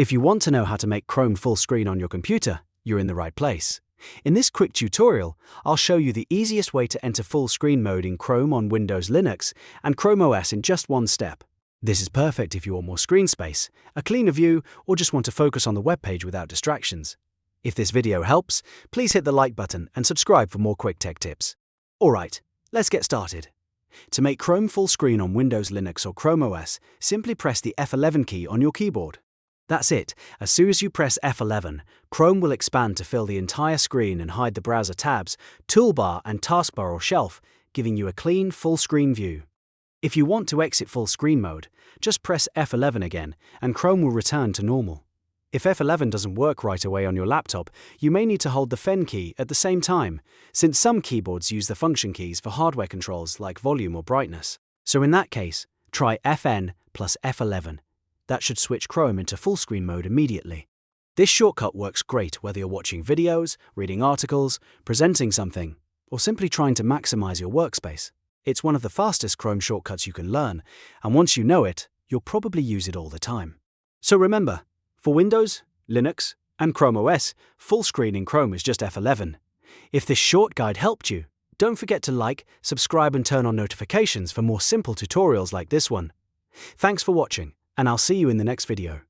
If you want to know how to make Chrome full screen on your computer, you're in the right place. In this quick tutorial, I'll show you the easiest way to enter full screen mode in Chrome on Windows Linux and ChromeOS in just one step. This is perfect if you want more screen space, a cleaner view, or just want to focus on the web page without distractions. If this video helps, please hit the like button and subscribe for more quick tech tips. Alright, let's get started. To make Chrome full screen on Windows Linux or ChromeOS, simply press the F11 key on your keyboard. That's it. As soon as you press F11, Chrome will expand to fill the entire screen and hide the browser tabs, toolbar and taskbar or shelf, giving you a clean, full-screen view. If you want to exit full screen mode, just press F11 again, and Chrome will return to normal. If F11 doesn't work right away on your laptop, you may need to hold the Fn key at the same time, since some keyboards use the function keys for hardware controls like volume or brightness. So in that case, try Fn plus F11. That should switch Chrome into full screen mode immediately. This shortcut works great whether you're watching videos, reading articles, presenting something, or simply trying to maximize your workspace. It's one of the fastest Chrome shortcuts you can learn, and once you know it, you'll probably use it all the time. So remember, for Windows, Linux, and ChromeOS, full screen in Chrome is just F11. If this short guide helped you, don't forget to like, subscribe, and turn on notifications for more simple tutorials like this one. Thanks for watching, and I'll see you in the next video.